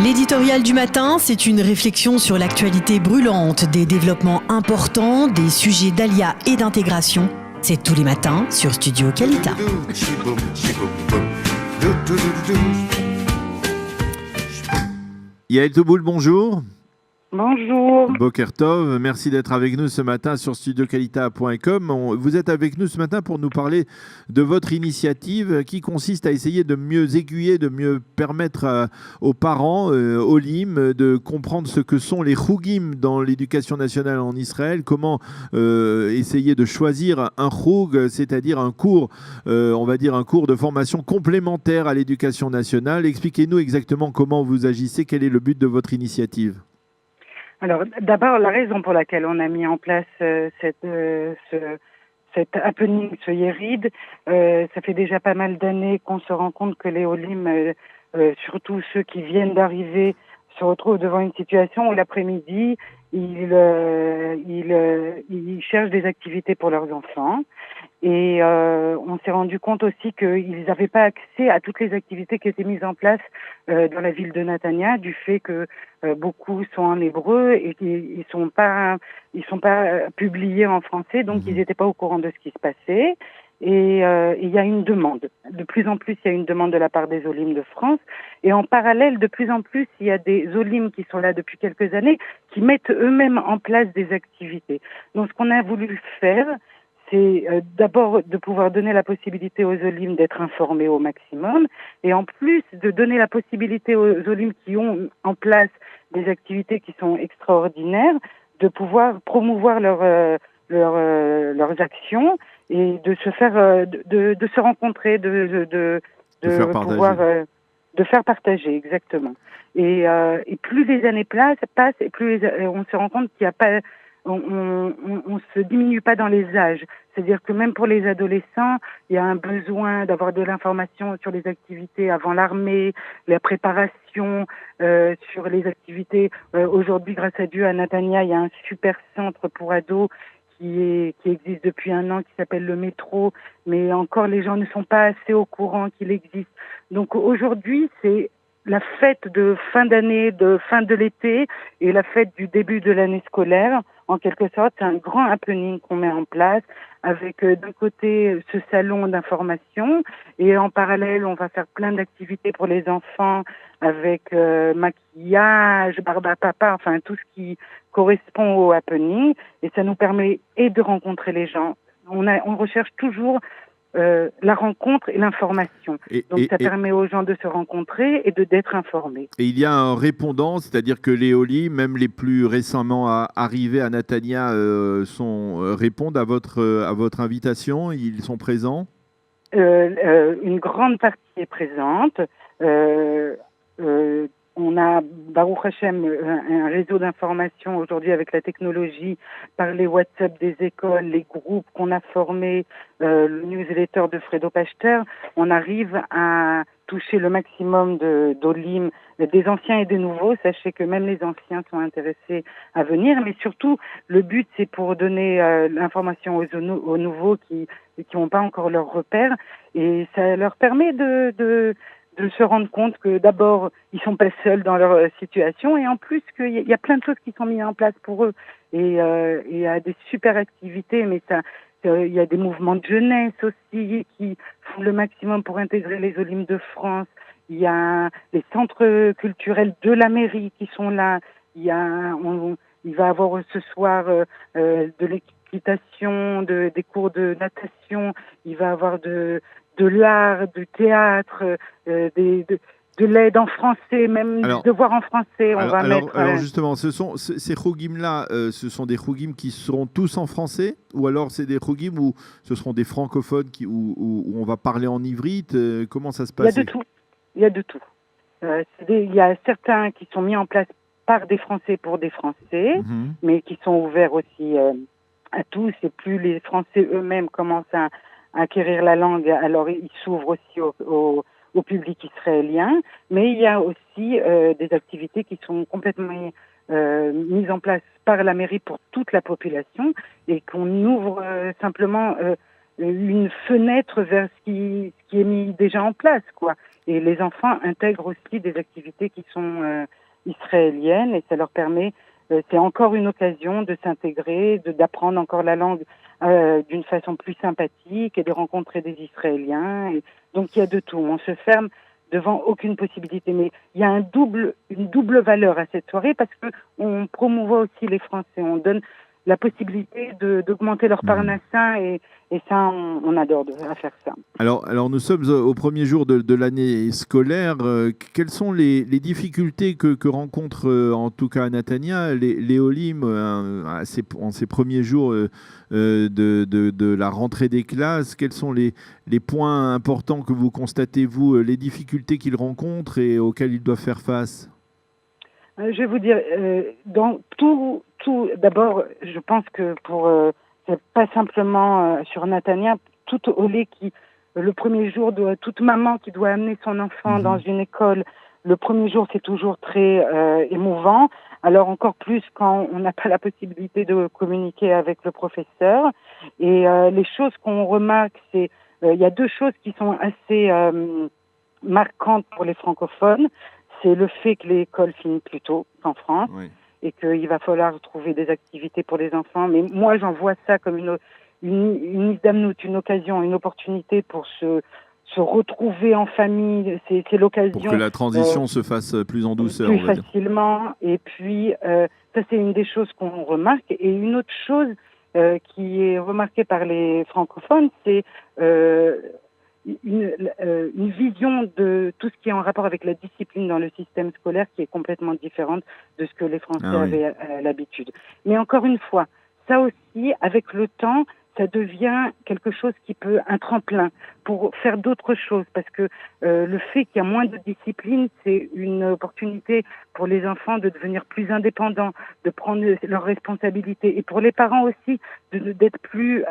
L'éditorial du matin, c'est une réflexion sur l'actualité brûlante, des développements importants, des sujets d'ALIA et d'intégration. C'est tous les matins sur Studio Kalita. Yael Touboul, bonjour. Bonjour. Boker Tov, merci d'être avec nous ce matin sur studiokalita.com. Vous êtes avec nous ce matin pour nous parler de votre initiative qui consiste à essayer de mieux aiguiller, de mieux permettre aux parents, aux LIM, de comprendre ce que sont les chougim dans l'éducation nationale en Israël, comment essayer de choisir un choug, c'est-à-dire un cours, on va dire un cours de formation complémentaire à l'éducation nationale. Expliquez-nous exactement comment vous agissez, quel est le but de votre initiative. Alors, d'abord, la raison pour laquelle on a mis en place cet happening, ce Yérid, ça fait déjà pas mal d'années qu'on se rend compte que les Olim, surtout ceux qui viennent d'arriver, se retrouvent devant une situation où l'après-midi, ils cherchent des activités pour leurs enfants. Et on s'est rendu compte aussi qu'ils n'avaient pas accès à toutes les activités qui étaient mises en place dans la ville de Netanya, du fait que beaucoup sont en hébreu et qu'ils sont pas publiés en français, donc ils n'étaient pas au courant de ce qui se passait. Et il y a une demande. De plus en plus, il y a une demande de la part des Olim de France. Et en parallèle, de plus en plus, il y a des Olim qui sont là depuis quelques années, qui mettent eux-mêmes en place des activités. Donc, ce qu'on a voulu faire, c'est d'abord de pouvoir donner la possibilité aux Olim d'être informés au maximum, et en plus de donner la possibilité aux Olim qui ont en place des activités qui sont extraordinaires, de pouvoir promouvoir leurs actions et de se faire, de se rencontrer, de pouvoir de faire partager, exactement. Et plus les années passent, et plus on se rend compte qu'il n'y a pas, on se diminue pas dans les âges. C'est-à-dire que même pour les adolescents, il y a un besoin d'avoir de l'information sur les activités avant l'armée, la préparation sur les activités. Aujourd'hui, grâce à Dieu, à Netanya, il y a un super centre pour ados qui existe depuis un an, qui s'appelle le métro, mais encore les gens ne sont pas assez au courant qu'il existe. Donc aujourd'hui, c'est la fête de fin d'année, de fin de l'été et la fête du début de l'année scolaire. En quelque sorte, c'est un grand happening qu'on met en place avec d'un côté ce salon d'information et en parallèle, on va faire plein d'activités pour les enfants avec maquillage, barbe à papa, enfin tout ce qui correspond au happening, et ça nous permet et de rencontrer les gens. On recherche toujours la rencontre et l'information. Donc ça permet aux gens de se rencontrer et d'être informés. Et il y a un répondant, c'est-à-dire que les Olim, même les plus récemment arrivés à Netanya, répondent à votre invitation, ils sont présents? Une grande partie est présente. On a, Baruch Hashem, un réseau d'information aujourd'hui avec la technologie, par les WhatsApp des écoles, les groupes qu'on a formés, le newsletter de Fredo Pachter. On arrive à toucher le maximum d'Olim, des anciens et des nouveaux. Sachez que même les anciens sont intéressés à venir, mais surtout, le but, c'est pour donner l'information aux nouveaux qui n'ont pas encore leur repère, et ça leur permet de se rendre compte que d'abord, ils sont pas seuls dans leur situation, et en plus qu'il y a plein de choses qui sont mises en place pour eux. Et il y a des super activités, mais il y a des mouvements de jeunesse aussi qui font le maximum pour intégrer les Olim de France. Il y a les centres culturels de la mairie qui sont là. Il va avoir ce soir de l'équitation, des cours de natation. Il va avoir de l'art, du théâtre, de l'aide en français, même du devoir en français. Alors justement, ces chougim-là, ce sont des chougim qui seront tous en français, ou alors c'est des chougim où ce seront des francophones où on va parler en ivrite? Comment ça se passe? Il y a de tout. Il y a certains qui sont mis en place par des Français pour des Français, mais qui sont ouverts aussi à tous. Et plus les Français eux-mêmes commencent à acquérir la langue, alors ils s'ouvrent aussi au public israélien. Mais il y a aussi des activités qui sont complètement mises en place par la mairie pour toute la population, et qu'on ouvre simplement une fenêtre vers ce qui est mis déjà en place, quoi. Et les enfants intègrent aussi des activités qui sont israéliennes et ça leur permet, c'est encore une occasion de s'intégrer, d'apprendre encore la langue d'une façon plus sympathique et de rencontrer des Israéliens. Et donc il y a de tout. On se ferme devant aucune possibilité. Mais il y a une double valeur à cette soirée parce que on promouvoit aussi les Français. On donne la possibilité d'augmenter leur parnassin et ça, on adore à faire ça. Alors nous sommes au premier jour de l'année scolaire. Quelles sont les difficultés que rencontrent en tout cas à Natania les Olim en ces premiers jours de la rentrée des classes? Quels sont les points importants que vous constatez, vous, les difficultés qu'ils rencontrent et auxquelles ils doivent faire face? Je vais vous dire, dans tout, d'abord, je pense que c'est pas simplement sur Natania, toute Olé le premier jour, toute maman qui doit amener son enfant dans une école, le premier jour, c'est toujours très émouvant. Alors encore plus quand on n'a pas la possibilité de communiquer avec le professeur. Et les choses qu'on remarque, il y a deux choses qui sont assez marquantes pour les francophones. C'est le fait que l'école finit plus tôt qu'en France et qu'il va falloir trouver des activités pour les enfants. Mais moi, j'en vois ça comme une isdamnout, une occasion, une opportunité pour se retrouver en famille. C'est l'occasion. Pour que la transition se fasse plus en douceur. Plus facilement. Et puis, ça, c'est une des choses qu'on remarque. Et une autre chose qui est remarquée par les francophones, c'est une vision de tout ce qui est en rapport avec la discipline dans le système scolaire qui est complètement différente de ce que les Français avaient l'habitude. Mais encore une fois, ça aussi, avec le temps, ça devient quelque chose qui peut un tremplin pour faire d'autres choses parce que le fait qu'il y a moins de discipline, c'est une opportunité pour les enfants de devenir plus indépendants, de prendre leurs responsabilités et pour les parents aussi d'être plus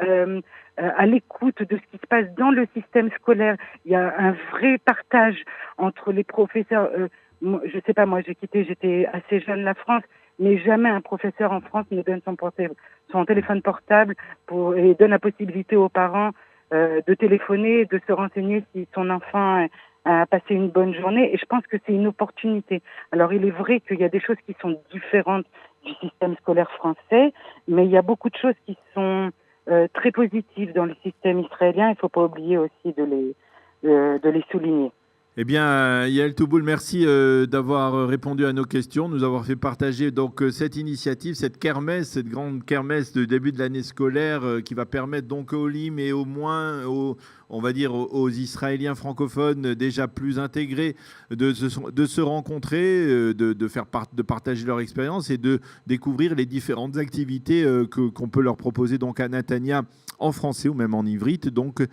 à l'écoute de ce qui se passe dans le système scolaire. Il y a un vrai partage entre les professeurs. Je sais pas, moi j'étais assez jeune la France, mais jamais un professeur en France ne donne son téléphone portable et donne la possibilité aux parents de téléphoner, de se renseigner si son enfant a passé une bonne journée. Et je pense que c'est une opportunité. Alors il est vrai qu'il y a des choses qui sont différentes du système scolaire français, mais il y a beaucoup de choses qui sont très positives dans le système israélien. Il ne faut pas oublier aussi de les souligner. Eh bien, Yael Touboul, merci d'avoir répondu à nos questions, nous avoir fait partager donc cette initiative, cette kermesse, cette grande kermesse de début de l'année scolaire qui va permettre donc aux Olim et au moins on va dire aux Israéliens francophones déjà plus intégrés de se rencontrer, de partager leur expérience et de découvrir les différentes activités qu'on peut leur proposer donc à Natania en français ou même en ivrite, donc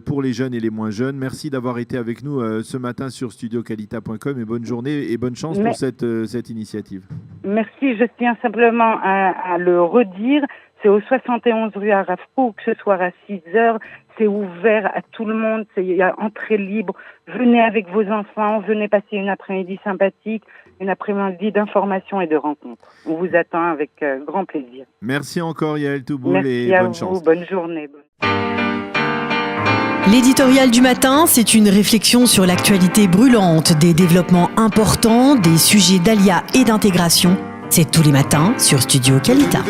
pour les jeunes et les moins jeunes. Merci d'avoir été avec nous ce matin sur studiocalita.com et bonne journée et bonne chance pour cette initiative. Merci, je tiens simplement à le redire, c'est au 71 rue Arafou, que ce soit à 6h, c'est ouvert à tout le monde, il y a entrée libre, venez avec vos enfants, venez passer une après-midi sympathique, une après-midi d'information et de rencontres. On vous attend avec grand plaisir. Merci encore Yael Touboul et bonne chance. Bonne journée. L'éditorial du matin, c'est une réflexion sur l'actualité brûlante, des développements importants, des sujets d'ALIA et d'intégration. C'est tous les matins sur Studio Calita.